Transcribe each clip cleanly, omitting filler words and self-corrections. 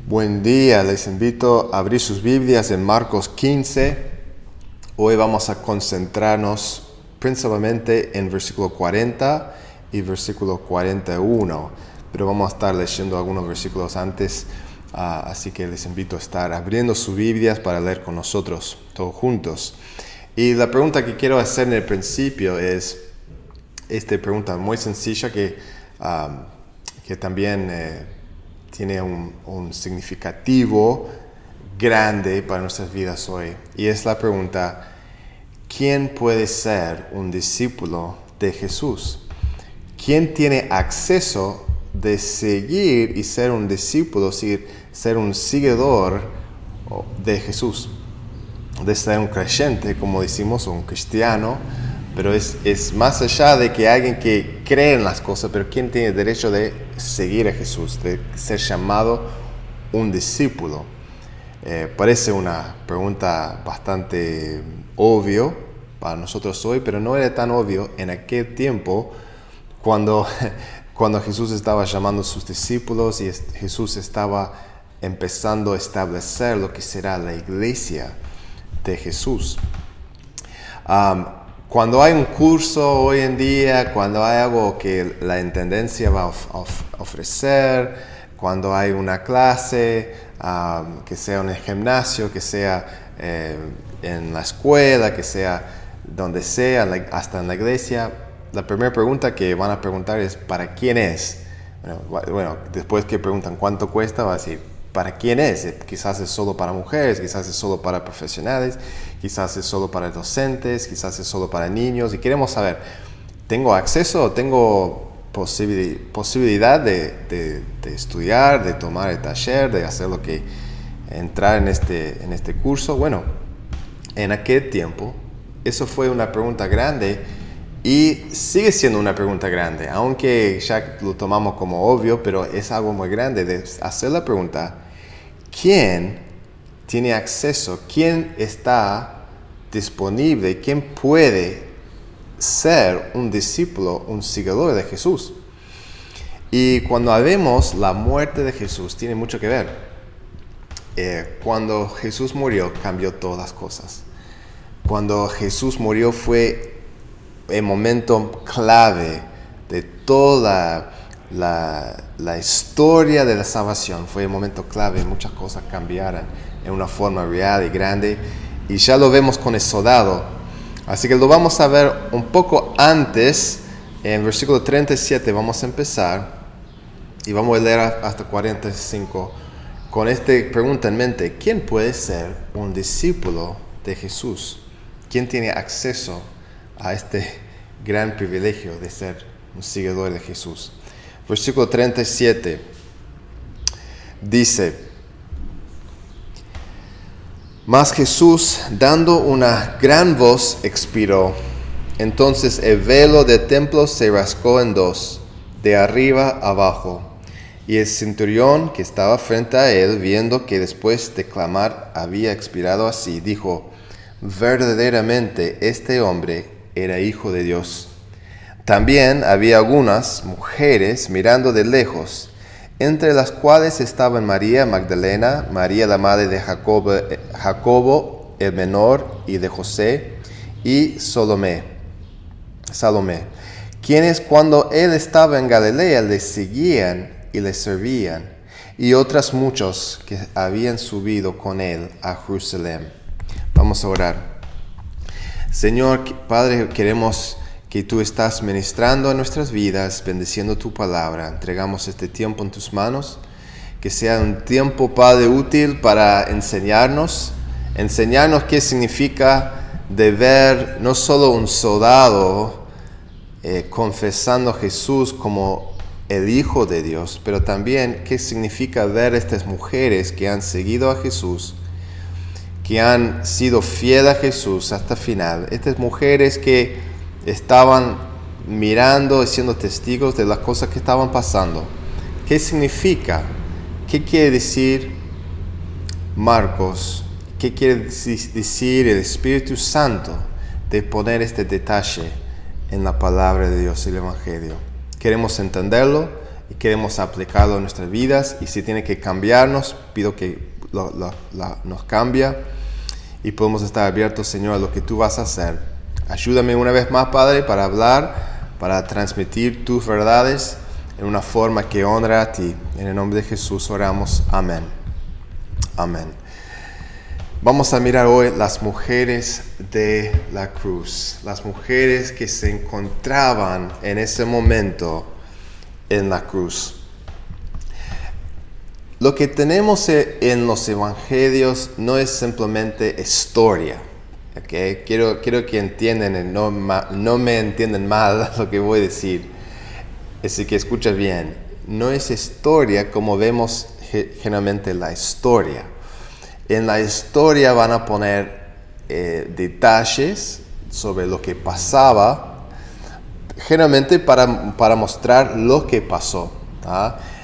Buen día, les invito a abrir sus Biblias en Marcos 15. Hoy vamos a concentrarnos principalmente en versículo 40 y versículo 41, pero vamos a estar leyendo algunos versículos antes, así que les invito a estar abriendo sus Biblias para leer con nosotros, todos juntos. Y la pregunta que quiero hacer en el principio es esta pregunta muy sencilla que también tiene un significativo grande para nuestras vidas hoy. Y es la pregunta: ¿quién puede ser un discípulo de Jesús? ¿Quién tiene acceso de seguir y ser un discípulo, ser un seguidor de Jesús? De ser un creyente, como decimos, un cristiano, pero es más allá de que alguien que cree en las cosas, pero ¿quién tiene el derecho de seguir a Jesús, de ser llamado un discípulo? Parece una pregunta bastante obvio para nosotros hoy, pero no era tan obvio en aquel tiempo cuando Jesús estaba llamando a sus discípulos y Jesús estaba empezando a establecer lo que será la iglesia de Jesús. Cuando hay un curso hoy en día, cuando hay algo que la intendencia va a ofrecer, cuando hay una clase, que sea en el gimnasio, que sea en la escuela, que sea donde sea, hasta en la iglesia, la primera pregunta que van a preguntar es ¿para quién es? Bueno, después que preguntan cuánto cuesta, va a decir ¿para quién es? Quizás es solo para mujeres, quizás es solo para profesionales, quizás es solo para docentes, quizás es solo para niños. Y queremos saber, ¿tengo acceso? ¿Tengo posibilidad de estudiar, de tomar el taller, de hacer lo que entrar en este curso? Bueno, en aquel tiempo, eso fue una pregunta grande y sigue siendo una pregunta grande, aunque ya lo tomamos como obvio, pero es algo muy grande de hacer la pregunta: ¿quién tiene acceso? ¿Quién está disponible? ¿Quién puede ser un discípulo, un seguidor de Jesús? Y cuando vemos la muerte de Jesús, tiene mucho que ver. Cuando Jesús murió, cambió todas las cosas. Cuando Jesús murió fue el momento clave de toda la historia de la salvación. Fue el momento clave, muchas cosas cambiaron en una forma real y grande, y ya lo vemos con el soldado. Así que lo vamos a ver un poco antes. En versículo 37 vamos a empezar y vamos a leer hasta 45 con esta pregunta en mente: ¿quién puede ser un discípulo de Jesús? ¿Quién tiene acceso a este gran privilegio de ser un seguidor de Jesús? Versículo 37 dice: Mas Jesús, dando una gran voz, expiró. Entonces el velo del templo se rasgó en dos, de arriba abajo. Y el centurión que estaba frente a él, viendo que después de clamar había expirado así, dijo: verdaderamente este hombre era hijo de Dios. También había algunas mujeres mirando de lejos, entre las cuales estaban María Magdalena, María la madre de Jacobo el menor y de José, y Salomé, quienes cuando él estaba en Galilea le seguían y le servían, y otras muchos que habían subido con él a Jerusalén. Vamos a orar. Señor Padre, queremos que tú estás ministrando a nuestras vidas, bendiciendo tu palabra. Entregamos este tiempo en tus manos, que sea un tiempo, Padre, útil para enseñarnos qué significa de ver no solo un soldado confesando a Jesús como el Hijo de Dios, pero también qué significa ver estas mujeres que han seguido a Jesús, que han sido fieles a Jesús hasta el final. Estas mujeres que estaban mirando y siendo testigos de las cosas que estaban pasando. ¿Qué significa? ¿Qué quiere decir Marcos? ¿Qué quiere decir el Espíritu Santo de poner este detalle en la palabra de Dios y el Evangelio? Queremos entenderlo y queremos aplicarlo en nuestras vidas. Y si tiene que cambiarnos, pido que nos cambie y podemos estar abiertos, Señor, a lo que tú vas a hacer. Ayúdame una vez más, Padre, para hablar, para transmitir tus verdades en una forma que honra a ti. En el nombre de Jesús oramos. Amén. Amén. Vamos a mirar hoy las mujeres de la cruz, las mujeres que se encontraban en ese momento en la cruz. Lo que tenemos en los evangelios no es simplemente historia. ¿Okay? Quiero que entiendan, no me entiendan mal lo que voy a decir. Así que escucha bien. No es historia como vemos generalmente la historia. En la historia van a poner detalles sobre lo que pasaba, generalmente para mostrar lo que pasó.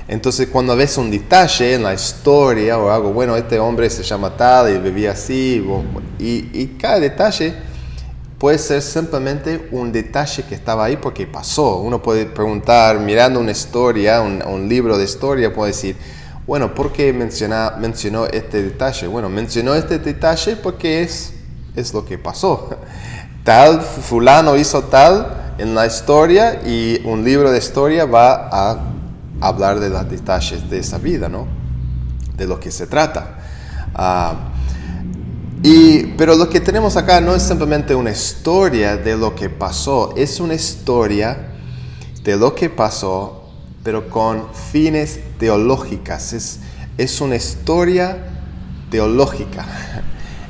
Entonces, cuando ves un detalle en la historia o algo, bueno, este hombre se llama tal y vivía así, y cada detalle puede ser simplemente un detalle que estaba ahí porque pasó. Uno puede preguntar, mirando una historia, un libro de historia, puede decir, bueno, ¿por qué mencionó este detalle? Bueno, mencionó este detalle porque es lo que pasó. Tal fulano hizo tal en la historia y un libro de historia va a hablar de los detalles de esa vida, ¿no? De lo que se trata. Pero lo que tenemos acá no es simplemente una historia de lo que pasó, es una historia de lo que pasó, pero con fines teológicas. Es una historia teológica.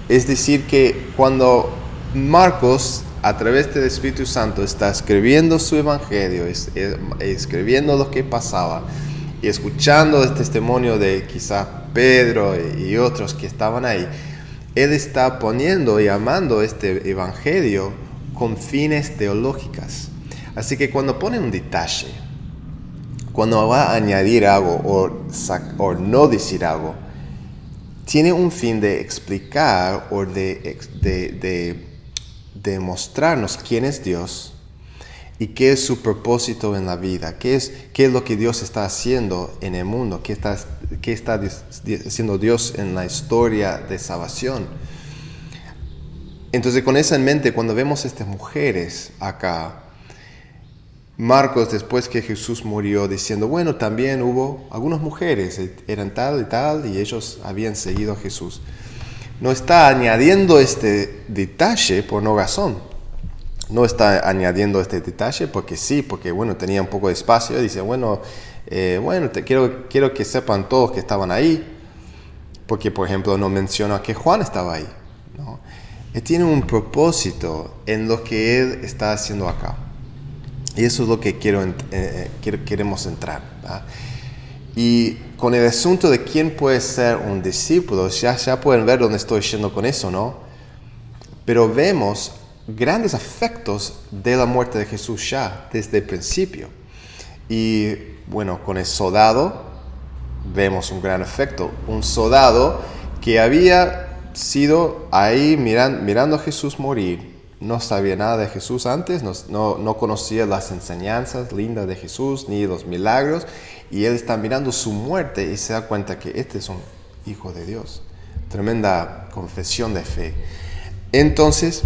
Es decir, que cuando Marcos, a través del Espíritu Santo, está escribiendo su evangelio, escribiendo lo que pasaba, y escuchando el testimonio de quizá Pedro y otros que estaban ahí, él está poniendo y amando este evangelio con fines teológicas. Así que cuando pone un detalle, cuando va a añadir algo o no decir algo, tiene un fin de explicar o de mostrarnos quién es Dios y qué es su propósito en la vida, qué es lo que Dios está haciendo en el mundo, qué está haciendo Dios en la historia de salvación. Entonces, con eso en mente, cuando vemos estas mujeres acá, Marcos, después que Jesús murió, diciendo, bueno, también hubo algunas mujeres, eran tal y tal, y ellos habían seguido a Jesús. No está añadiendo este detalle por no razón. No está añadiendo este detalle porque sí, porque bueno, tenía un poco de espacio. Dice, quiero que sepan todos que estaban ahí. Porque, por ejemplo, no menciona que Juan estaba ahí, ¿no? Él tiene un propósito en lo que él está haciendo acá. Y eso es lo que queremos entrar, ¿verdad? Y con el asunto de quién puede ser un discípulo, ya pueden ver dónde estoy yendo con eso, ¿no? Pero vemos grandes efectos de la muerte de Jesús ya desde el principio. Y bueno, con el soldado vemos un gran efecto. Un soldado que había sido ahí mirando a Jesús morir. No sabía nada de Jesús antes, no conocía las enseñanzas lindas de Jesús, ni los milagros, y él está mirando su muerte y se da cuenta que este es un hijo de Dios. Tremenda confesión de fe. Entonces,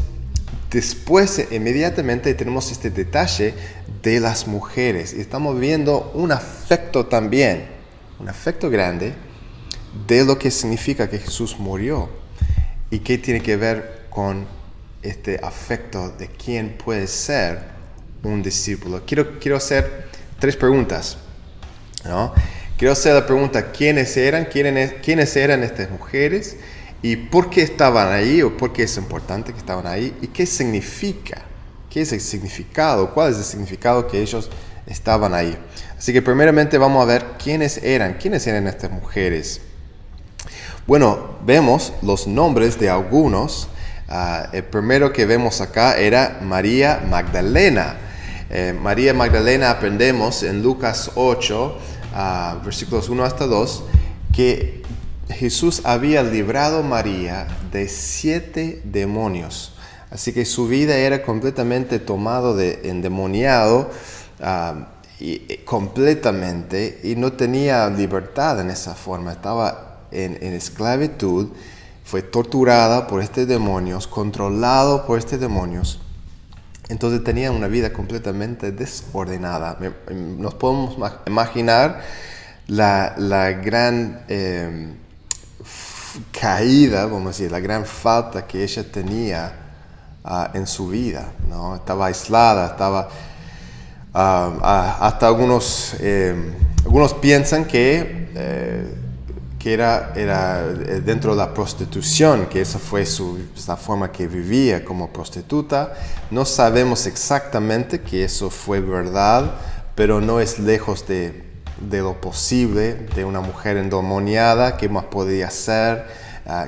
después, inmediatamente tenemos este detalle de las mujeres. Y estamos viendo un afecto también, un afecto grande, de lo que significa que Jesús murió. Y qué tiene que ver con este afecto de quién puede ser un discípulo. Quiero hacer 3 preguntas, ¿no? Quiero hacer la pregunta, ¿quiénes eran estas mujeres? ¿Y por qué estaban ahí? ¿O por qué es importante que estaban ahí? ¿Y qué significa? ¿Qué es el significado? ¿Cuál es el significado que ellos estaban ahí? Así que primeramente vamos a ver quiénes eran estas mujeres. Bueno, vemos los nombres de algunos. El primero que vemos acá era María Magdalena. María Magdalena aprendemos en Lucas 8, versículos 1 hasta 2, que Jesús había librado a María de 7 demonios. Así que su vida era completamente tomado endemoniado. completamente y no tenía libertad en esa forma. Estaba en esclavitud, fue torturada por estos demonios, controlado por estos demonios. Entonces tenía una vida completamente desordenada. Nos podemos imaginar la gran caída, vamos a decir, la gran falta que ella tenía en su vida, ¿no? Estaba aislada, estaba hasta algunos piensan que era dentro de la prostitución, que esa fue la forma que vivía como prostituta. No sabemos exactamente que eso fue verdad, pero no es lejos de lo posible de una mujer endemoniada. ¿Qué más podía hacer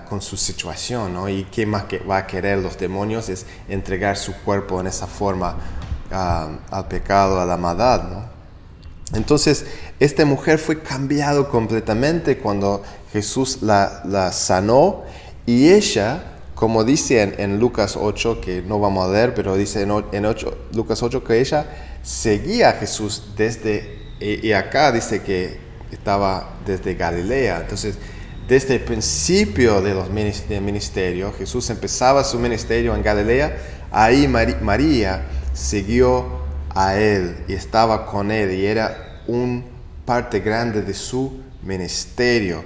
con su situación, ¿no? Y qué más que va a querer los demonios es entregar su cuerpo en esa forma al pecado, a la maldad, ¿no? Entonces, esta mujer fue cambiada completamente cuando Jesús la sanó, y ella, como dice en Lucas 8, que no vamos a leer, pero dice en Lucas 8 que ella seguía a Jesús y acá dice que estaba desde Galilea. Entonces, desde el principio del ministerio, Jesús empezaba su ministerio en Galilea, ahí María siguió a él y estaba con él, y era una parte grande de su ministerio.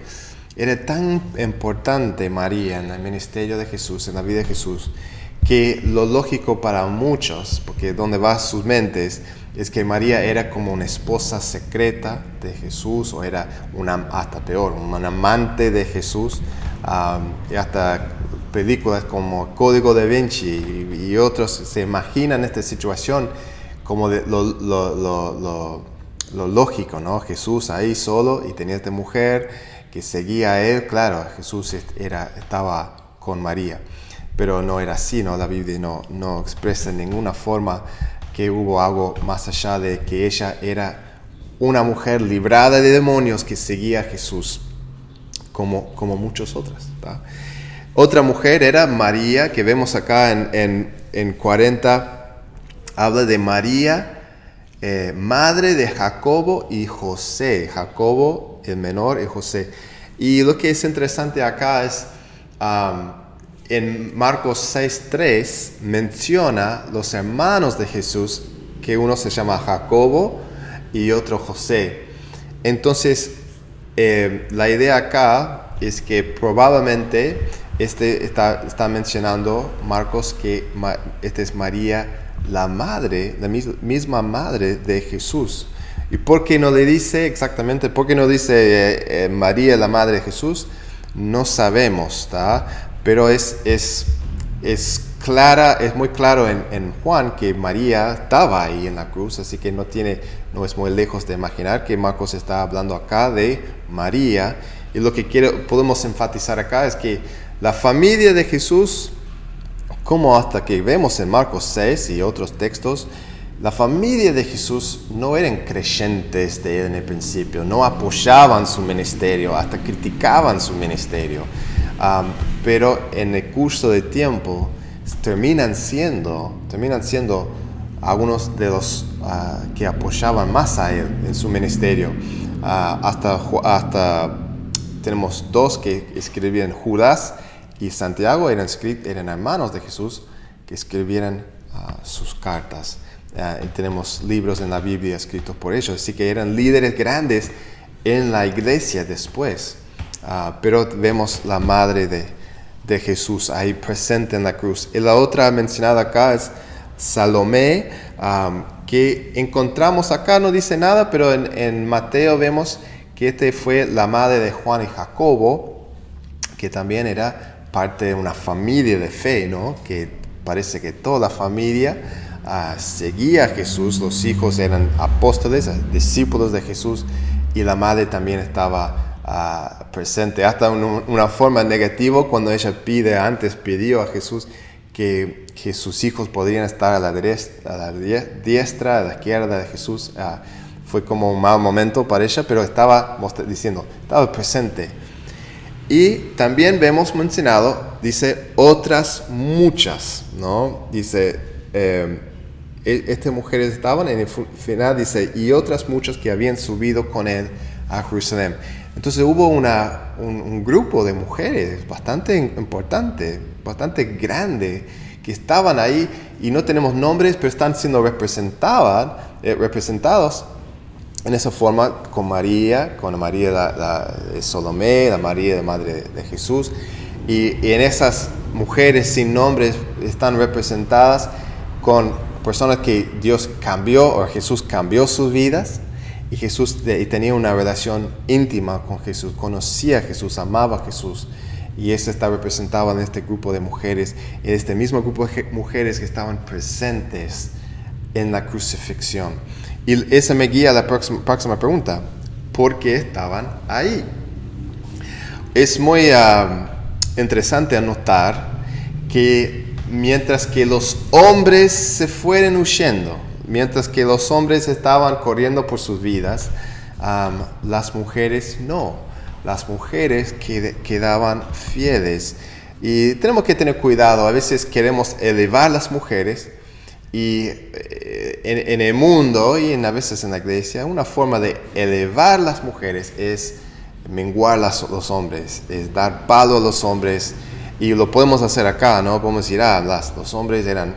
Era tan importante María en el ministerio de Jesús, en la vida de Jesús, que lo lógico para muchos, porque donde va sus mentes, es que María era como una esposa secreta de Jesús, o era hasta peor, un amante de Jesús. Y hasta películas como Código da Vinci y otros se imaginan esta situación como lo lógico, ¿no? Jesús ahí solo y tenía esta mujer que seguía a él. Claro, Jesús estaba con María, pero no era así, ¿no? La Biblia no expresa en ninguna forma que hubo algo más allá de que ella era una mujer librada de demonios que seguía a Jesús como muchas otras, ¿tá? Otra mujer era María, que vemos acá en 40, habla de María, madre de Jacobo y José. Jacobo el menor y José. Y lo que es interesante acá es, en Marcos 6:3 menciona los hermanos de Jesús, que uno se llama Jacobo y otro José. Entonces, la idea acá es que probablemente está mencionando Marcos que esta es María, la madre, la misma madre de Jesús. ¿Y por qué no le dice exactamente? ¿Por qué no dice María, la madre de Jesús? No sabemos, ¿tá? Pero es muy claro en Juan que María estaba ahí en la cruz, así que no es muy lejos de imaginar que Marcos está hablando acá de María. Y lo que podemos enfatizar acá es que la familia de Jesús, como hasta que vemos en Marcos 6 y otros textos, la familia de Jesús no eran creyentes de él en el principio, no apoyaban su ministerio, hasta criticaban su ministerio. Pero en el curso del tiempo terminan siendo algunos de los que apoyaban más a él en su ministerio. Hasta tenemos dos que escribían, Judas y Santiago, eran hermanos de Jesús que escribieran sus cartas. Y tenemos libros en la Biblia escritos por ellos, así que eran líderes grandes en la iglesia después. Pero vemos la madre de Jesús ahí presente en la cruz. Y la otra mencionada acá es Salomé, que encontramos acá, no dice nada, pero en Mateo vemos que esta fue la madre de Juan y Jacobo, que también era parte de una familia de fe, ¿no? Que parece que toda la familia seguía a Jesús, los hijos eran apóstoles, discípulos de Jesús, y la madre también estaba presente, hasta una forma negativa cuando ella pidió a Jesús que sus hijos podrían estar a la diestra, a la izquierda de Jesús. Fue como un mal momento para ella, pero estaba presente. Y también vemos mencionado, dice, otras muchas, ¿no? Dice, Estas mujeres estaban, en el final dice, y otras muchas que habían subido con él a Jerusalén. Entonces hubo un grupo de mujeres bastante importante, bastante grande, que estaban ahí, y no tenemos nombres, pero están siendo representados en esa forma con María de Salomé, la María, la madre de Jesús, y en esas mujeres sin nombres están representadas con personas que Dios cambió, o Jesús cambió sus vidas, y tenía una relación íntima con Jesús, conocía a Jesús, amaba a Jesús, y eso está representado en este grupo de mujeres, en este mismo grupo de mujeres que estaban presentes en la crucifixión. Y esa me guía a la próxima pregunta: ¿por qué estaban ahí? Es muy interesante anotar que mientras que los hombres se fueron huyendo, mientras que los hombres estaban corriendo por sus vidas, las mujeres no. Las mujeres quedaban fieles. Y tenemos que tener cuidado. A veces queremos elevar las mujeres, y en el mundo y a veces en la iglesia, una forma de elevar las mujeres es menguar los hombres, es dar palo a los hombres. Y lo podemos hacer acá, ¿no? Podemos decir, los hombres eran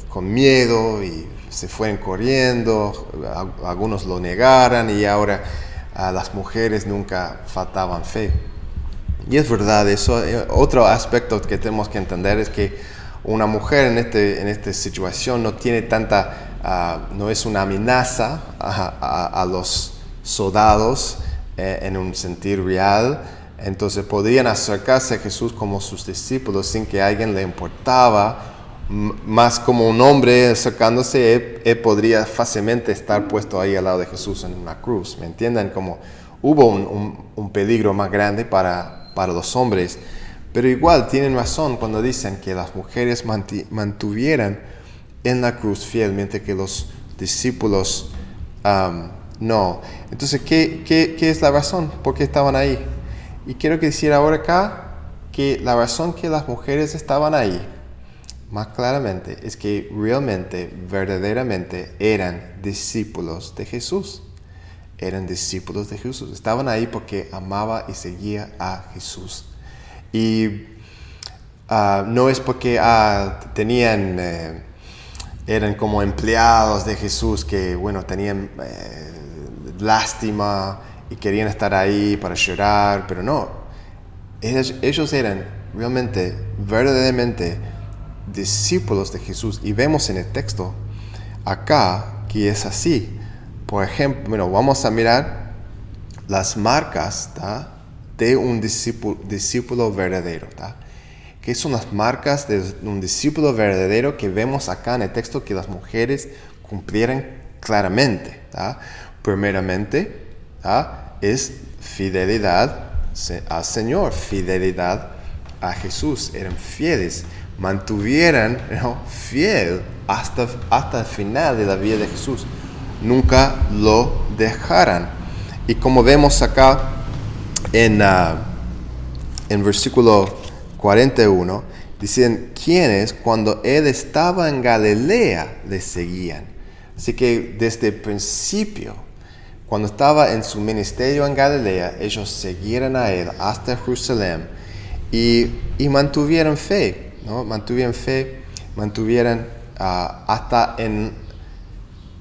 con miedo y se fueron corriendo, algunos lo negaran, y ahora a las mujeres nunca faltaban fe. Y es verdad eso. Otro aspecto que tenemos que entender es que una mujer en esta situación no tiene no es una amenaza a los soldados en un sentido real. Entonces podrían acercarse a Jesús como sus discípulos sin que a alguien le importaba. Más como un hombre acercándose, él podría fácilmente estar puesto ahí al lado de Jesús en una cruz. ¿Me entienden? Como hubo un peligro más grande para los hombres. Pero igual tienen razón cuando dicen que las mujeres mantuvieran en la cruz fiel, mientras que los discípulos no. Entonces, ¿qué es la razón? ¿Por qué estaban ahí? Y quiero decir ahora acá que la razón que las mujeres estaban ahí, más claramente, es que realmente, verdaderamente, eran discípulos de Jesús. Eran discípulos de Jesús. Estaban ahí porque amaba y seguía a Jesús. Y no es porque eran como empleados de Jesús que, tenían lástima y querían estar ahí para llorar, pero no. Ellos eran realmente, verdaderamente discípulos de Jesús, y vemos en el texto acá que es así. Por ejemplo, vamos a mirar las marcas, ¿tá?, de un discípulo verdadero, ¿tá? ¿Qué son las marcas de un discípulo verdadero que vemos acá en el texto que las mujeres cumplieran claramente, ¿tá? Primeramente, ¿tá?, es fidelidad al Señor, fidelidad a Jesús. Eran fieles, mantuvieran fiel hasta el final de la vida de Jesús. Nunca lo dejaran. Y como vemos acá en versículo 41, dicen, quienes cuando él estaba en Galilea le seguían. Así que desde el principio, cuando estaba en su ministerio en Galilea, ellos siguieron a él hasta Jerusalén y mantuvieron fe, ¿no? Mantuvieron hasta en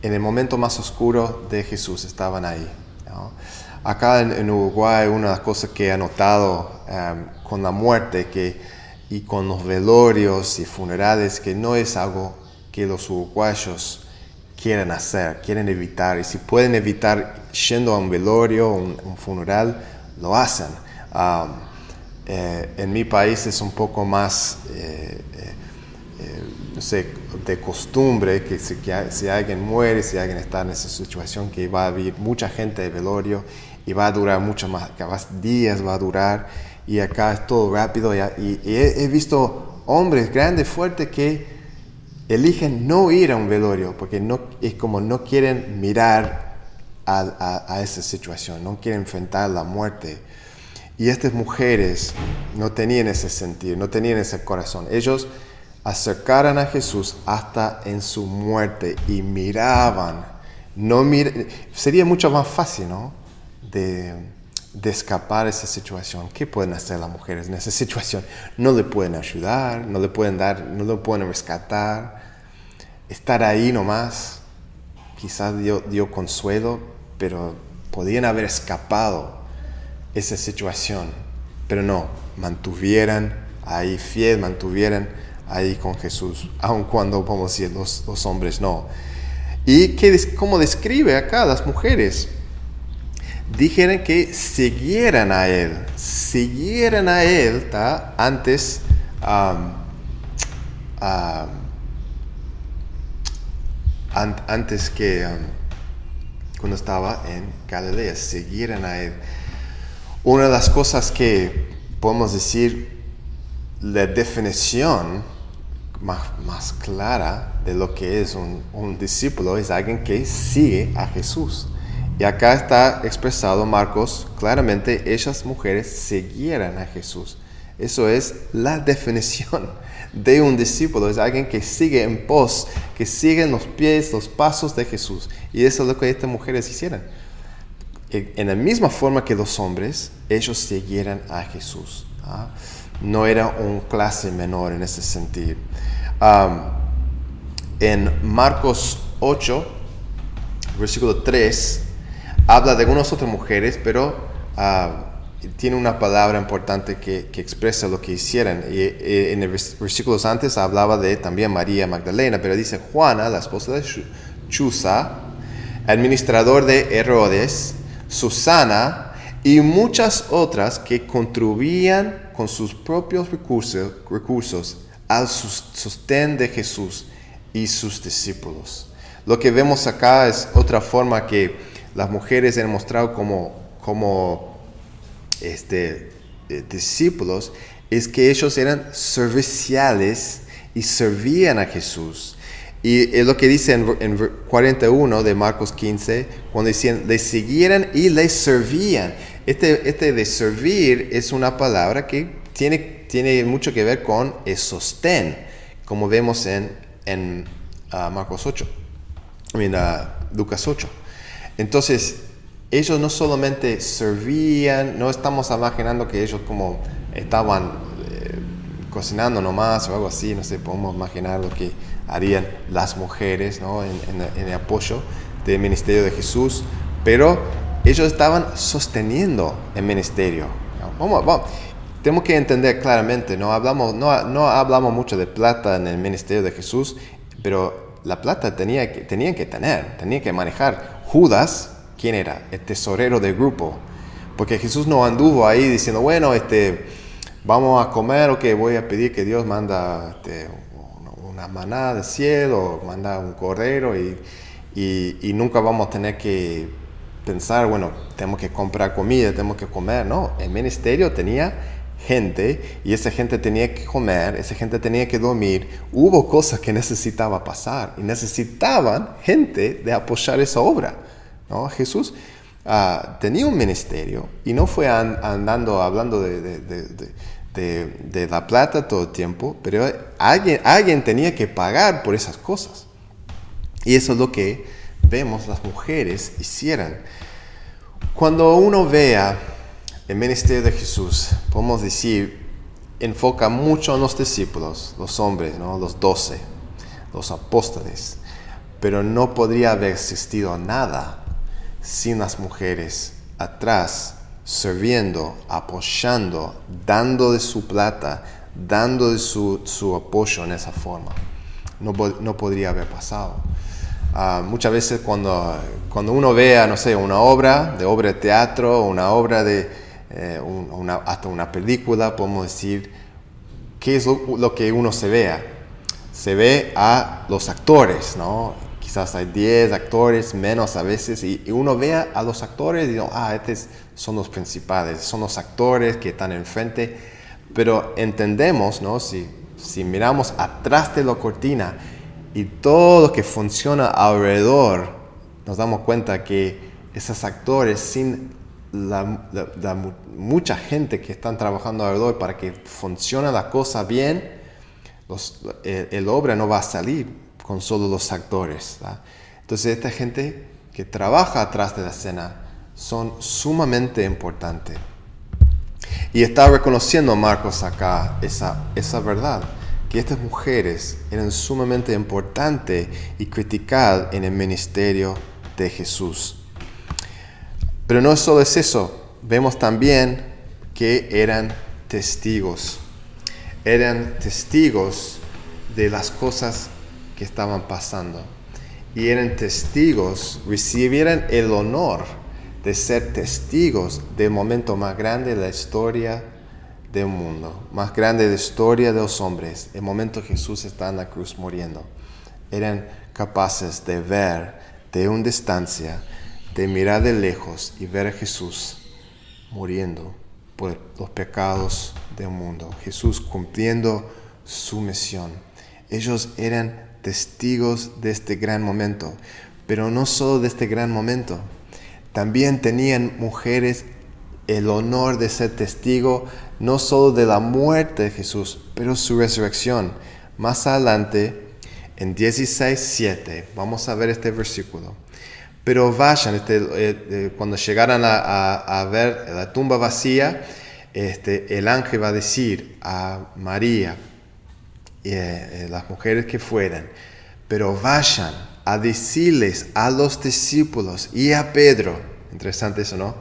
el momento más oscuro de Jesús, estaban ahí, ¿no? Acá en Uruguay, una de las cosas que he notado con la muerte y con los velorios y funerales, que no es algo que los uruguayos quieren hacer, quieren evitar. Y si pueden evitar yendo a un velorio o un funeral, lo hacen. En mi país es un poco más, no sé, de costumbre, que si alguien muere, si alguien está en esa situación, que va a haber mucha gente de velorio y va a durar mucho más, capaz días va a durar, y acá es todo rápido. Y he visto hombres grandes, fuertes, que eligen no ir a un velorio porque es como no quieren mirar a esa situación, no quieren enfrentar la muerte. Y estas mujeres no tenían ese sentir, no tenían ese corazón. Ellos acercaran a Jesús hasta en su muerte y miraban. Sería mucho más fácil, ¿no? De escapar de esa situación. ¿Qué pueden hacer las mujeres en esa situación? No le pueden ayudar, no le pueden rescatar. Estar ahí nomás, quizás dio consuelo, pero podían haber escapado esa situación. Pero no, mantuvieran ahí fiel, mantuvieran ahí con Jesús, aun cuando, vamos a decir, los hombres no. ¿Y cómo describe acá a las mujeres? Dijeron que siguieran a Él, ¿tá? Antes que cuando estaba en Galilea, siguieran a Él. Una de las cosas que podemos decir, la definición más clara de lo que es un discípulo es alguien que sigue a Jesús. Y acá está expresado Marcos claramente, esas mujeres siguieran a Jesús. Eso es la definición de un discípulo, es alguien que sigue en pos, que sigue en los pies, los pasos de Jesús. Y eso es lo que estas mujeres hicieran. En la misma forma que los hombres, ellos siguieran a Jesús. No era un clase menor en ese sentido. En Marcos 8, versículo 3, habla de algunas otras mujeres, pero tiene una palabra importante que expresa lo que hicieran. Y en los versículos antes hablaba de también María Magdalena, pero dice Juana, la esposa de Chuza, administrador de Herodes, Susana y muchas otras que contribuían con sus propios recursos al sostén de Jesús y sus discípulos. Lo que vemos acá es otra forma que las mujeres han mostrado como discípulos, es que ellos eran serviciales y servían a Jesús. Y es lo que dice en 41 de Marcos 15, cuando decían, le siguieran y le servían. Este de servir es una palabra que tiene mucho que ver con el sostén, como vemos en Marcos 8, Lucas 8. Entonces, ellos no solamente servían, no estamos imaginando que ellos como estaban cocinando nomás o algo así, no sé, podemos imaginar lo que harían las mujeres, ¿no? en el apoyo del ministerio de Jesús, pero ellos estaban sosteniendo el ministerio. Vamos. Tenemos que entender claramente, no hablamos mucho de plata en el ministerio de Jesús, pero la plata tenían que manejar. Judas, ¿quién era? El tesorero del grupo. Porque Jesús no anduvo ahí diciendo, bueno, vamos a comer, ok, voy a pedir que Dios manda una maná del cielo, manda un cordero y nunca vamos a tener que pensar, bueno, tenemos que comprar comida, tenemos que comer. No, el ministerio tenía gente y esa gente tenía que comer, esa gente tenía que dormir. Hubo cosas que necesitaba pasar y necesitaban gente de apoyar esa obra, ¿no? Jesús tenía un ministerio y no fue hablando de la plata todo el tiempo, pero alguien tenía que pagar por esas cosas. Y eso es lo que vemos las mujeres hicieran. Cuando uno vea el ministerio de Jesús, podemos decir, enfoca mucho en los discípulos, los hombres, ¿no? Los 12, los apóstoles, pero no podría haber existido nada sin las mujeres atrás, sirviendo, apoyando, dando de su plata, dando de su apoyo en esa forma. No podría haber pasado. Muchas veces cuando uno vea, no sé, una obra de teatro, una obra hasta una película, podemos decir, ¿qué es lo que uno se vea? Se ve a los actores, ¿no? Quizás hay 10 actores, menos a veces, y uno ve a los actores y dice, estos son los principales, son los actores que están enfrente, pero entendemos, ¿no? Si miramos atrás de la cortina y todo lo que funciona alrededor, nos damos cuenta que esos actores, sin mucha gente que están trabajando alrededor para que funcione la cosa bien, El obra no va a salir con solo los actores, ¿verdad? Entonces esta gente que trabaja atrás de la escena son sumamente importantes. Y está reconociendo Marcos acá esa verdad, que estas mujeres eran sumamente importantes y criticadas en el ministerio de Jesús. Pero no solo es eso, vemos también que eran testigos. Eran testigos de las cosas que estaban pasando. Y eran testigos, recibieran el honor de ser testigos del momento más grande de la historia del mundo, más grande de la historia de los hombres, el momento que Jesús está en la cruz muriendo. Eran capaces de ver de una distancia, de mirar de lejos y ver a Jesús muriendo por los pecados del mundo, Jesús cumpliendo su misión. Ellos eran testigos de este gran momento, pero no solo de este gran momento, también tenían mujeres el honor de ser testigo no solo de la muerte de Jesús, pero su resurrección. Más adelante, en 16:7, vamos a ver este versículo. Pero vayan, cuando llegaran a ver la tumba vacía, el ángel va a decir a María y las mujeres que fueran, pero vayan a decirles a los discípulos y a Pedro, interesante eso, ¿no?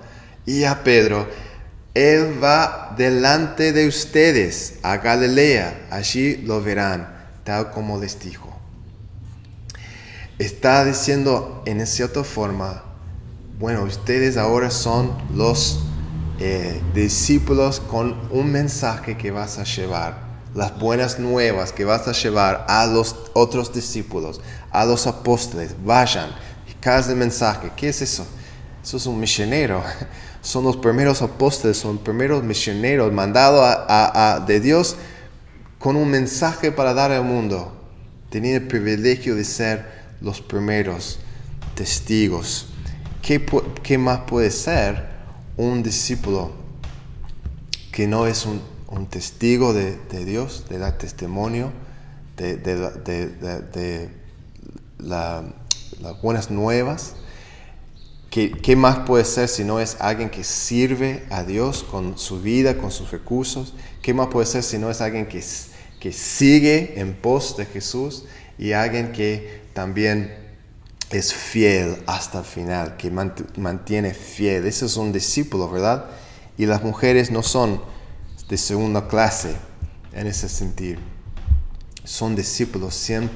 Y a Pedro, Él va delante de ustedes a Galilea, allí lo verán, tal como les dijo. Está diciendo en cierta forma, bueno, ustedes ahora son los discípulos con un mensaje que vas a llevar, las buenas nuevas que vas a llevar a los otros discípulos, a los apóstoles. Vayan, cada mensaje, ¿qué es eso? Eso es un misionero. Son los primeros apóstoles, son los primeros misioneros mandados de Dios con un mensaje para dar al mundo. Tenían el privilegio de ser los primeros testigos. ¿Qué más puede ser un discípulo que no es un testigo de Dios, de dar testimonio de las buenas nuevas? ¿Qué más puede ser si no es alguien que sirve a Dios con su vida, con sus recursos? ¿Qué más puede ser si no es alguien que sigue en pos de Jesús y alguien que también es fiel hasta el final, que mantiene fiel? Ese es un discípulo, ¿verdad? Y las mujeres no son de segunda clase en ese sentido. Son discípulos 100%.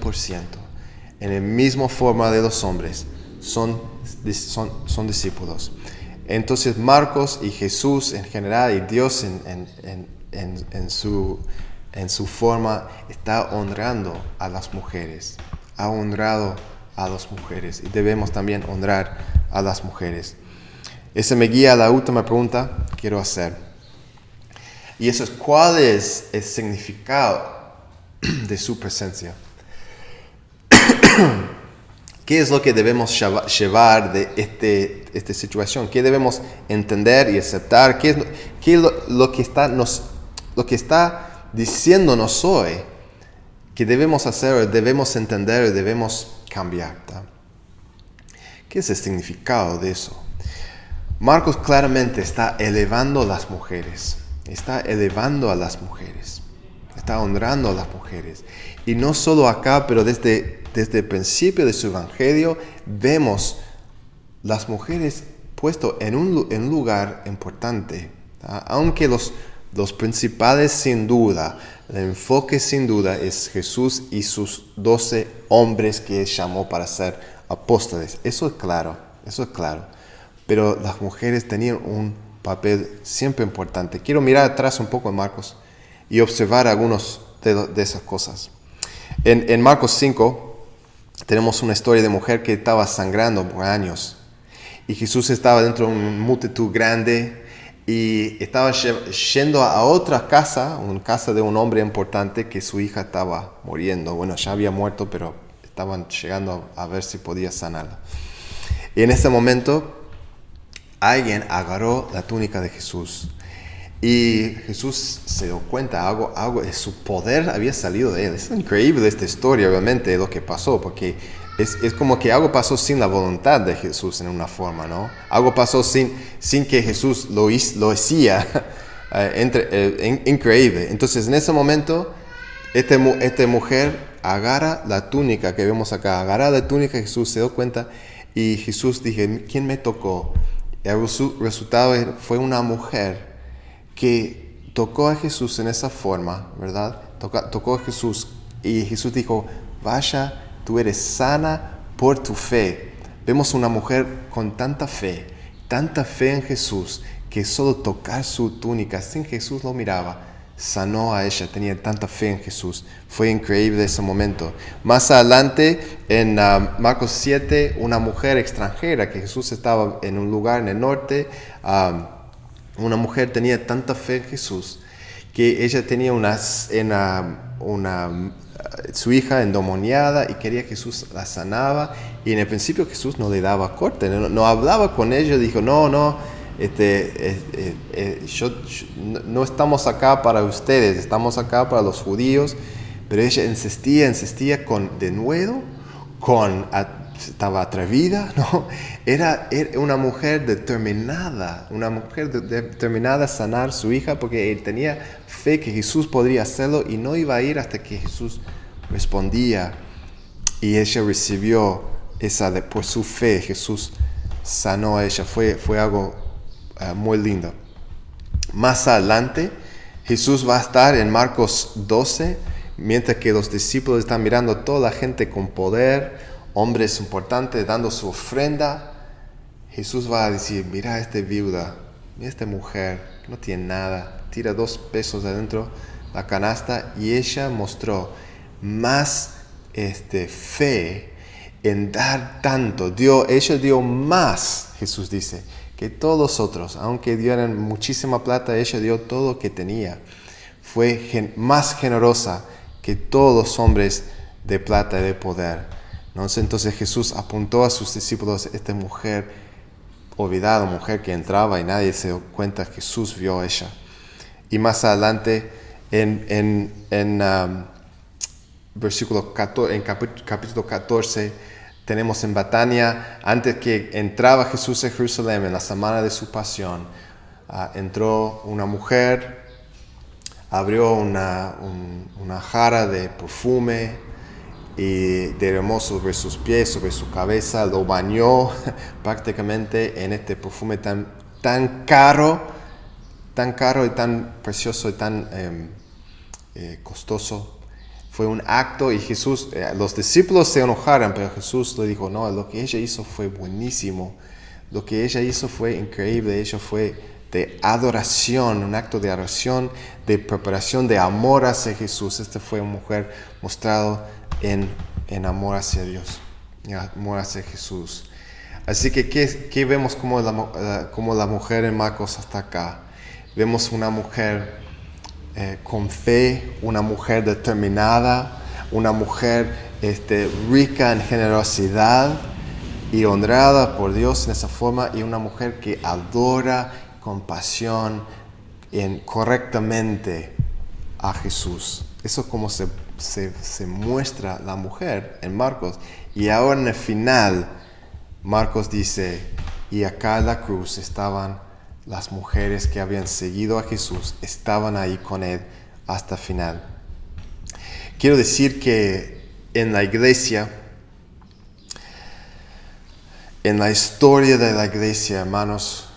En la misma forma de los hombres, son discípulos. Entonces Marcos y Jesús en general y Dios en su forma está honrando a las mujeres. Ha honrado a las mujeres y debemos también honrar a las mujeres. Eso me guía a la última pregunta que quiero hacer. Y eso es, ¿cuál es el significado de su presencia? ¿Qué es lo que debemos llevar de esta situación? ¿Qué debemos entender y aceptar? ¿Qué es lo que está diciéndonos hoy que debemos hacer, debemos entender, debemos cambiar? ¿Tá? ¿Qué es el significado de eso? Marcos claramente está elevando a las mujeres. Está elevando a las mujeres. Está honrando a las mujeres. Y no solo acá, pero desde el principio de su evangelio, vemos las mujeres puestas en un lugar importante. ¿Tá? Aunque los principales, sin duda, el enfoque sin duda es Jesús y sus 12 hombres que Él llamó para ser apóstoles. Eso es claro. Pero las mujeres tenían un papel siempre importante. Quiero mirar atrás un poco en Marcos y observar algunas de esas cosas. En Marcos 5 tenemos una historia de mujer que estaba sangrando por años. Y Jesús estaba dentro de una multitud grande y estaba yendo a otra casa, una casa de un hombre importante que su hija estaba muriendo. Bueno, ya había muerto, pero estaban llegando a ver si podía sanarla. Y en ese momento alguien agarró la túnica de Jesús Y Jesús se dio cuenta, algo de su poder había salido de él. Es increíble esta historia, obviamente, de lo que pasó, porque es como que algo pasó sin la voluntad de Jesús en una forma, ¿no? Algo pasó sin que Jesús lo hacía. Increíble. Entonces, en ese momento, esta mujer agarra la túnica que vemos acá, agarra la túnica, Jesús se dio cuenta y Jesús dije, ¿quién me tocó? Y el resultado fue una mujer que tocó a Jesús en esa forma, ¿verdad? Tocó a Jesús y Jesús dijo, vaya, tú eres sana por tu fe. Vemos una mujer con tanta fe en Jesús, que solo tocar su túnica, sin Jesús lo miraba, sanó a ella, tenía tanta fe en Jesús. Fue increíble ese momento. Más adelante, en Marcos 7, una mujer extranjera, que Jesús estaba en un lugar en el norte, una mujer tenía tanta fe en Jesús que ella tenía su hija endemoniada y quería que Jesús la sanaba, y en el principio Jesús no le daba corte, no hablaba con ella, dijo no estamos acá para ustedes, estamos acá para los judíos, pero ella insistía de nuevo, estaba atrevida, ¿no? Era una mujer determinada a sanar a su hija, porque él tenía fe que Jesús podría hacerlo y no iba a ir hasta que Jesús respondía. Y ella recibió por su fe, Jesús sanó a ella. Fue algo muy lindo. Más adelante, Jesús va a estar en Marcos 12, mientras que los discípulos están mirando a toda la gente con poder, hombres importantes dando su ofrenda. Jesús va a decir, mira a esta viuda, mira a esta mujer que no tiene nada, tira 2 pesos adentro la canasta, y ella mostró más fe en dar tanto. Ella dio más, Jesús dice, que todos los otros. Aunque dieran muchísima plata, ella dio todo lo que tenía. Fue más generosa que todos los hombres de plata y de poder, ¿no? Entonces Jesús apuntó a sus discípulos, esta mujer olvidada, mujer que entraba y nadie se dio cuenta, Jesús vio a ella. Y más adelante, en versículo 14, en capítulo 14, tenemos en Betania, antes que entraba Jesús a Jerusalén en la semana de su pasión, entró una mujer, abrió una jarra de perfume y derramó sobre sus pies, sobre su cabeza, lo bañó prácticamente en este perfume tan caro y tan precioso y tan costoso. Fue un acto, y Jesús, los discípulos se enojaron, pero Jesús le dijo, no, lo que ella hizo fue buenísimo, lo que ella hizo fue increíble, ella fue de adoración, un acto de adoración, de preparación, de amor hacia Jesús. Esta fue una mujer mostrado en amor hacia Dios, en amor hacia Jesús. Así que, ¿qué vemos como la mujer en Marcos hasta acá? Vemos una mujer con fe, una mujer determinada, una mujer rica en generosidad y honrada por Dios en esa forma, y una mujer que adora con pasión correctamente a Jesús. Eso es como se muestra la mujer en Marcos. Y ahora en el final, Marcos dice, y acá en la cruz estaban las mujeres que habían seguido a Jesús, estaban ahí con él hasta el final. Quiero decir que en la iglesia, en la historia de la iglesia, hermanos,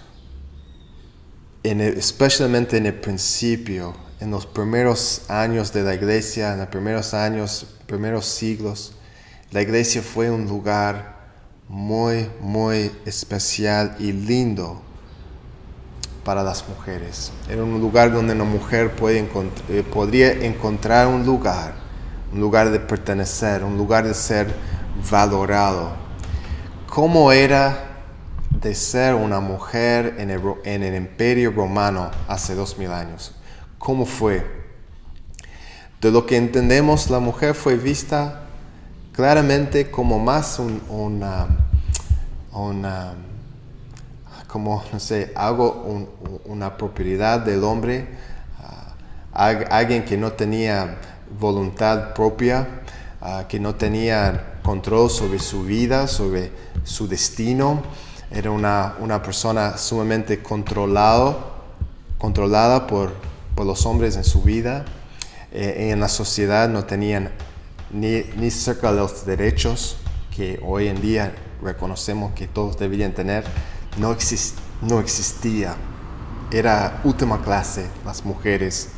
especialmente en el principio, en los primeros años de la iglesia, en los primeros siglos, la iglesia fue un lugar muy, muy especial y lindo para las mujeres. Era un lugar donde una mujer podría encontrar un lugar de pertenecer, un lugar de ser valorado. ¿Cómo era de ser una mujer en el Imperio Romano hace 2000 años? ¿Cómo fue? De lo que entendemos, la mujer fue vista claramente como más como, no sé, una propiedad del hombre, alguien que no tenía voluntad propia, que no tenía control sobre su vida, sobre su destino. Era una persona sumamente controlada por los hombres en su vida. En la sociedad no tenían ni cerca de los derechos que hoy en día reconocemos que todos deberían tener. No existía. Era última clase las mujeres.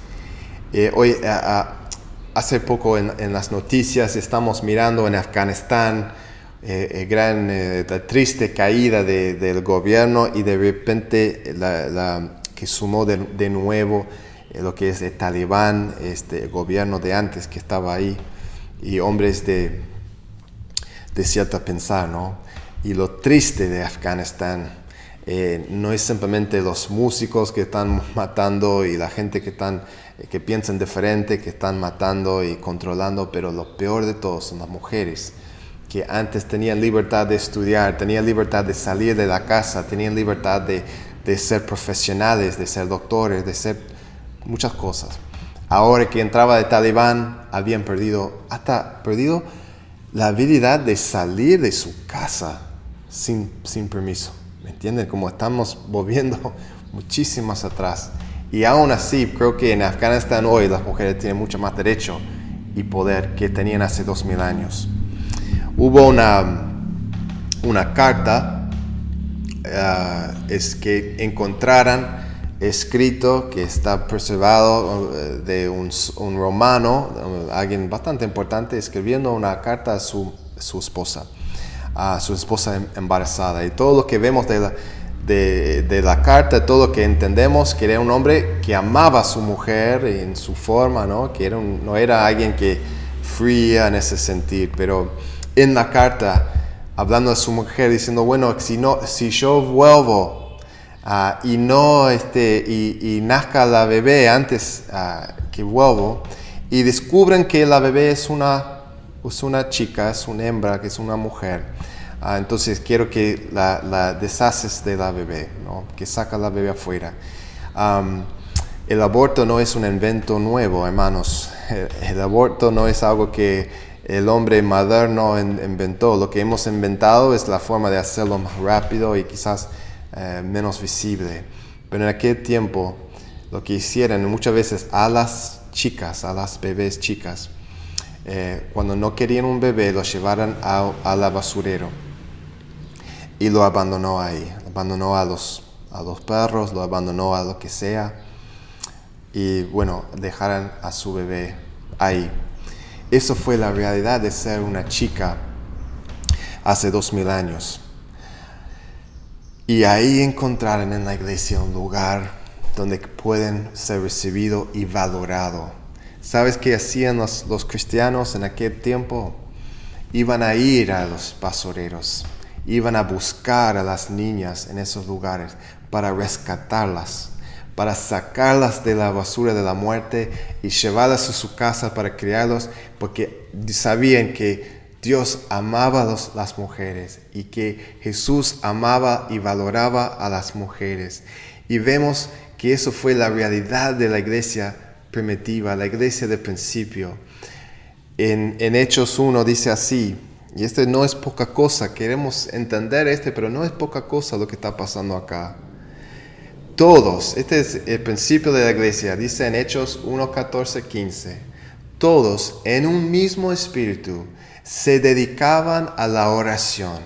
Hoy, hace poco en las noticias estamos mirando en Afganistán la triste caída del gobierno, y de repente que sumó de nuevo lo que es el Talibán, el gobierno de antes que estaba ahí, y hombres de cierto pensar, ¿no? Y lo triste de Afganistán no es simplemente los músicos que están matando y la gente que piensan diferente, que están matando y controlando, pero lo peor de todo son las mujeres, que antes tenían libertad de estudiar, tenían libertad de salir de la casa, tenían libertad de ser profesionales, de ser doctores, de ser muchas cosas. Ahora que entraba el Talibán, habían perdido la habilidad de salir de su casa sin permiso. ¿Me entienden? Como estamos volviendo muchísimas atrás. Y aún así, creo que en Afganistán hoy las mujeres tienen mucho más derecho y poder que tenían hace 2000 años. Hubo una carta que encontraran escrito, que está preservado, de un romano, alguien bastante importante, escribiendo una carta a su esposa embarazada. Y todo lo que vemos de la carta, todo lo que entendemos, que era un hombre que amaba a su mujer en su forma, ¿no? Que no era alguien que fría en ese sentido, pero en la carta, hablando de su mujer, diciendo, bueno, si yo vuelvo y nazca la bebé antes que vuelvo, y descubren que la bebé es una chica, es una hembra, que es una mujer, entonces quiero que la deshaces de la bebé, ¿no? Que saca la bebé afuera. El aborto no es un invento nuevo, hermanos. El aborto no es algo que el hombre moderno inventó. Lo que hemos inventado es la forma de hacerlo más rápido y quizás menos visible. Pero en aquel tiempo lo que hicieron muchas veces a las bebés chicas, cuando no querían un bebé, lo llevaron al basurero y lo abandonó ahí. Abandonó a los perros, lo abandonó a lo que sea, y bueno, dejaron a su bebé ahí. Eso fue la realidad de ser una chica hace 2000 años. Y ahí encontraron en la iglesia un lugar donde pueden ser recibidos y valorados. ¿Sabes qué hacían los cristianos en aquel tiempo? Iban a ir a los basureros, iban a buscar a las niñas en esos lugares para rescatarlas, para sacarlas de la basura de la muerte y llevarlas a su casa para criarlos, porque sabían que Dios amaba a las mujeres y que Jesús amaba y valoraba a las mujeres. Y vemos que eso fue la realidad de la iglesia primitiva, la iglesia de principio. En Hechos 1 dice así, y no es poca cosa, queremos entender pero no es poca cosa lo que está pasando acá. Todos, este es el principio de la iglesia, dice en Hechos 1, 14, 15, todos en un mismo espíritu se dedicaban a la oración,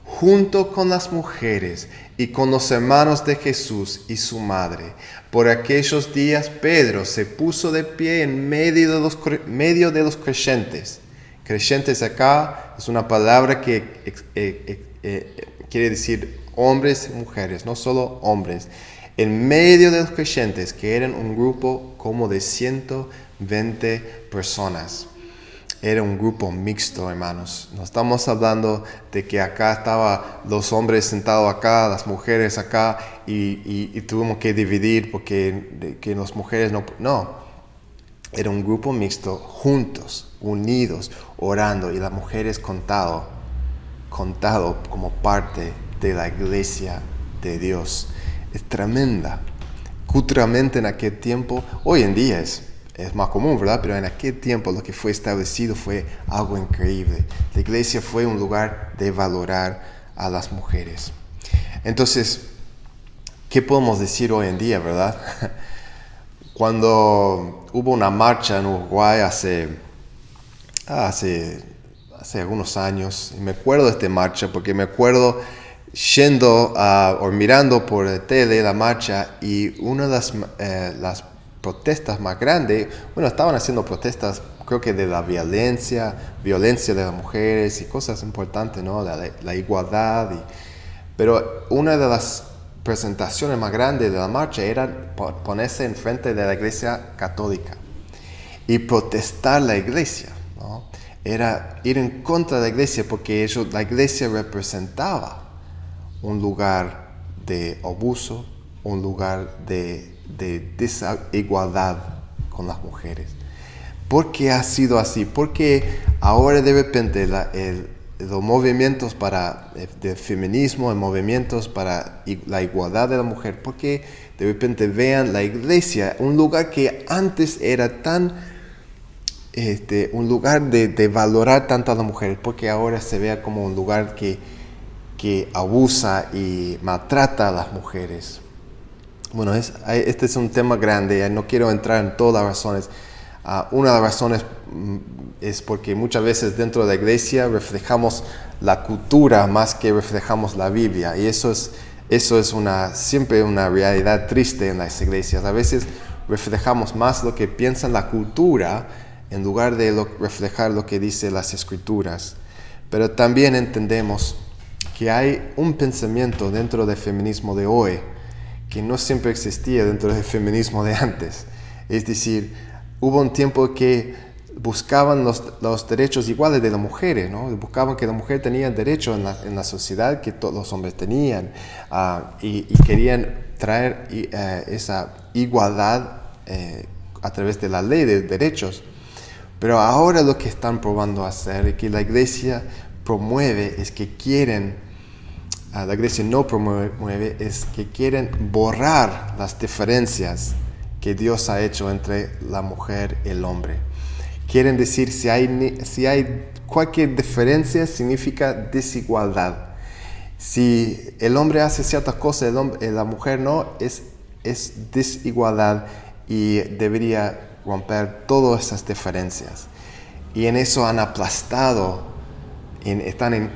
junto con las mujeres y con los hermanos de Jesús y su madre. Por aquellos días Pedro se puso de pie en medio de los creyentes. Creyentes acá es una palabra que quiere decir hombres y mujeres, no solo hombres. En medio de los creyentes, que eran un grupo como de 120 personas. Era un grupo mixto, hermanos. No estamos hablando de que acá estaban los hombres sentados acá, las mujeres acá, y tuvimos que dividir porque que las mujeres no. No, era un grupo mixto, juntos, unidos, orando, y las mujeres contado como parte de la iglesia de Dios. Es tremenda. Culturalmente en aquel tiempo, hoy en día es más común, ¿verdad? Pero en aquel tiempo lo que fue establecido fue algo increíble. La iglesia fue un lugar de valorar a las mujeres. Entonces, ¿qué podemos decir hoy en día, verdad? Cuando hubo una marcha en Uruguay hace algunos años, y me acuerdo de esta marcha porque me acuerdo yendo o mirando por la tele la marcha, y una de las protestas más grandes, estaban haciendo protestas, creo que de la violencia de las mujeres y cosas importantes, ¿no? La igualdad. Pero una de las presentaciones más grandes de la marcha era ponerse enfrente de la iglesia católica y protestar la iglesia, ¿no? Era ir en contra de la iglesia porque la iglesia representaba un lugar de abuso, un lugar de desigualdad con las mujeres. ¿Por qué ha sido así? Porque ahora de repente los movimientos de feminismo, los movimientos para la igualdad de la mujer, porque de repente vean la iglesia, un lugar que antes era un lugar de valorar tanto a la mujer, porque ahora se vea como un lugar que abusa y maltrata a las mujeres. Bueno, este es un tema grande, no quiero entrar en todas las razones. Una de las razones es porque muchas veces dentro de la iglesia reflejamos la cultura más que reflejamos la Biblia, y eso es siempre una realidad triste en las iglesias. A veces reflejamos más lo que piensa la cultura en lugar de reflejar lo que dice las Escrituras. Pero también entendemos que hay un pensamiento dentro del feminismo de hoy que no siempre existía dentro del feminismo de antes. Es decir, hubo un tiempo que buscaban los derechos iguales de las mujeres, ¿no? Buscaban que la mujer tenía derecho en la sociedad que todos los hombres tenían, y querían traer esa igualdad a través de la ley de derechos. Pero ahora lo que están probando hacer y que la iglesia promueve es que la iglesia no promueve, es que quieren borrar las diferencias que Dios ha hecho entre la mujer y el hombre. Quieren decir, si hay cualquier diferencia, significa desigualdad. Si el hombre hace ciertas cosas, la mujer no, es desigualdad, y debería romper todas esas diferencias. Y en eso han aplastado, están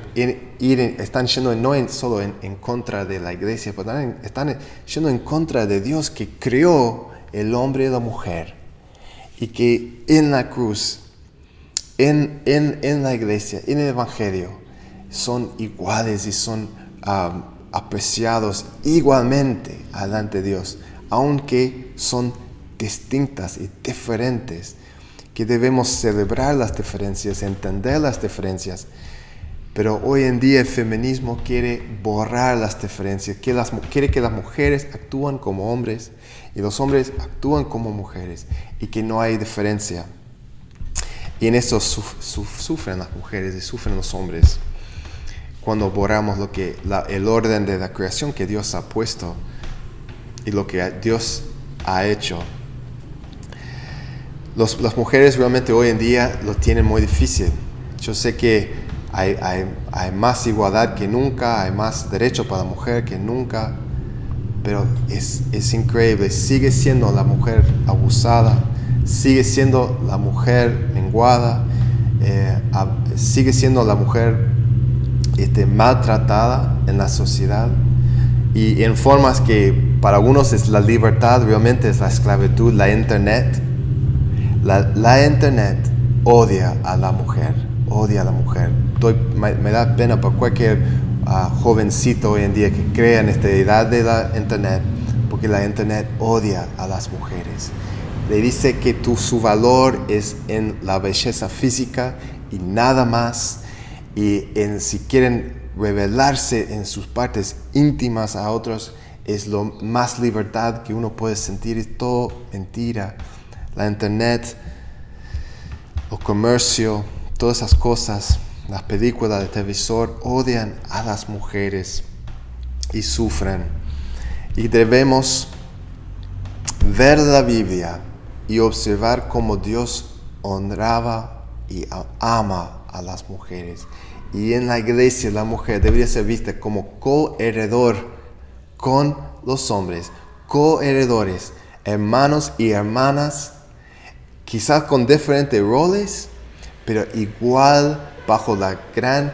yendo no solo en contra de la iglesia, pero están yendo en contra de Dios, que creó el hombre y la mujer, y que en la cruz, en la iglesia, en el evangelio, son iguales y son apreciados igualmente delante de Dios, aunque son distintas y diferentes, que debemos celebrar las diferencias, entender las diferencias. Pero hoy en día el feminismo quiere borrar las diferencias, quiere que las mujeres actúen como hombres y los hombres actúan como mujeres, y que no hay diferencia. Y en eso sufren las mujeres y sufren los hombres cuando borramos el orden de la creación que Dios ha puesto y lo que Dios ha hecho. Las mujeres realmente hoy en día lo tienen muy difícil. Yo sé que hay más igualdad que nunca, hay más derecho para la mujer que nunca, pero es increíble. Sigue siendo la mujer abusada, sigue siendo la mujer menguada, sigue siendo la mujer maltratada en la sociedad, y en formas que para algunos es la libertad, realmente es la esclavitud. La internet odia a la mujer. Me da pena por cualquier jovencito hoy en día que crea en esta edad de la internet, porque la internet odia a las mujeres. Le dice que su valor es en la belleza física y nada más, y si quieren revelarse en sus partes íntimas a otros, es lo más libertad que uno puede sentir. Es todo mentira. La internet, el comercio, todas esas cosas, las películas de televisor odian a las mujeres. y sufren. Y debemos ver la Biblia y observar cómo Dios honraba y ama a las mujeres. Y en la iglesia la mujer debería ser vista como coheredor con los hombres, coheredores, hermanos y hermanas, quizás con diferentes roles, pero igual bajo la gran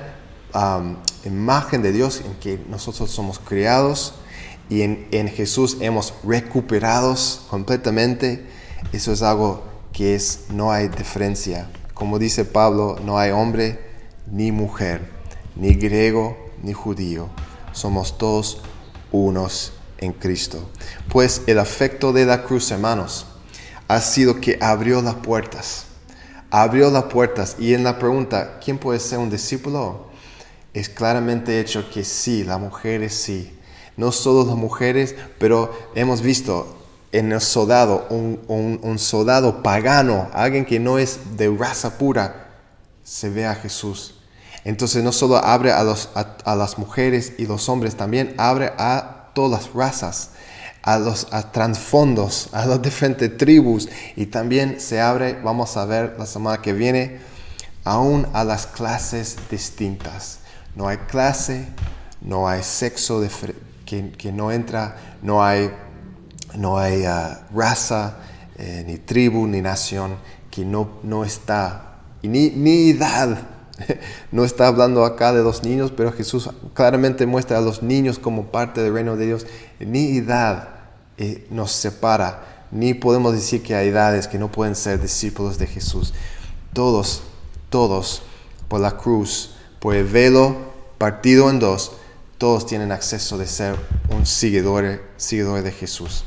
imagen de Dios en que nosotros somos criados y en Jesús hemos recuperados completamente. Eso es algo que no hay diferencia. Como dice Pablo, no hay hombre ni mujer, ni griego ni judío. Somos todos unos en Cristo. Pues el efecto de la cruz, hermanos, ha sido que abrió las puertas. Abrió las puertas. Y en la pregunta, ¿quién puede ser un discípulo? Es claramente hecho que sí, las mujeres sí. No solo las mujeres, pero hemos visto en el soldado, un soldado pagano, alguien que no es de raza pura, se ve a Jesús. Entonces no solo abre a las mujeres y los hombres, también abre a todas las razas, a trasfondos, a las diferentes tribus, y también se abre, vamos a ver la semana que viene, aún a las clases distintas. No hay clase, no hay sexo que no entra, no hay raza, ni tribu, ni nación que no está, y ni edad. No está hablando acá de los niños, pero Jesús claramente muestra a los niños como parte del reino de Dios. Ni edad nos separa, ni podemos decir que hay edades que no pueden ser discípulos de Jesús. Todos, por la cruz, por el velo partido en dos, todos tienen acceso de ser un seguidor de Jesús.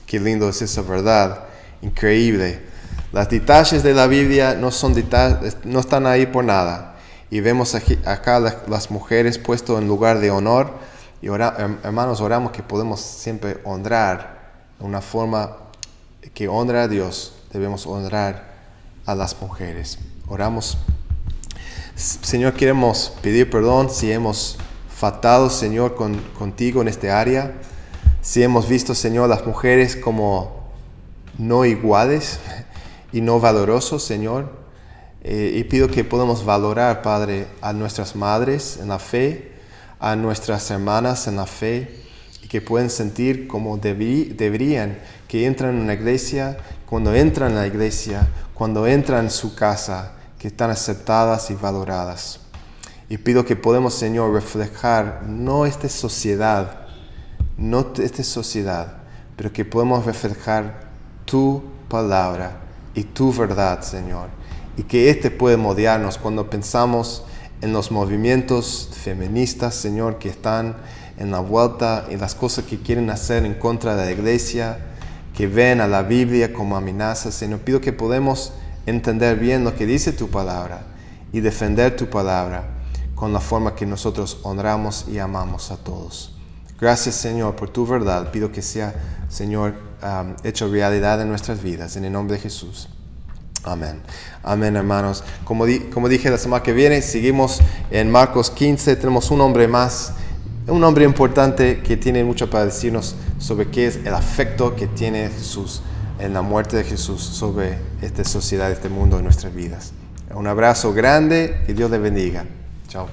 Qué lindo es esa verdad, increíble. Las detalles de la Biblia no están ahí por nada. Y vemos acá las mujeres puestas en lugar de honor. Y hermanos, oramos que podemos siempre honrar de una forma que honra a Dios. Debemos honrar a las mujeres. Oramos. Señor, queremos pedir perdón si hemos faltado, Señor, contigo en este área. Si hemos visto, Señor, las mujeres como no iguales y no valorosos, Señor. Y pido que podamos valorar, Padre, a nuestras madres en la fe, a nuestras hermanas en la fe, y que pueden sentir como deberían, que entran en una iglesia, cuando entran en la iglesia, cuando entran en su casa, que están aceptadas y valoradas. Y pido que podamos, Señor, reflejar no esta sociedad, pero que podamos reflejar tu palabra y tu verdad, Señor. Y que puede moldearnos cuando pensamos en los movimientos feministas, Señor, que están en la vuelta y las cosas que quieren hacer en contra de la iglesia, que ven a la Biblia como amenaza. Señor, pido que podamos entender bien lo que dice tu palabra y defender tu palabra con la forma que nosotros honramos y amamos a todos. Gracias, Señor, por tu verdad. Pido que sea, Señor, hecho realidad en nuestras vidas. En el nombre de Jesús. Amén. Amén, hermanos. Como dije la semana que viene, seguimos en Marcos 15. Tenemos un hombre más, un hombre importante que tiene mucho para decirnos sobre qué es el afecto que tiene Jesús en la muerte de Jesús sobre esta sociedad, este mundo, en nuestras vidas. Un abrazo grande y Dios le bendiga. Chao.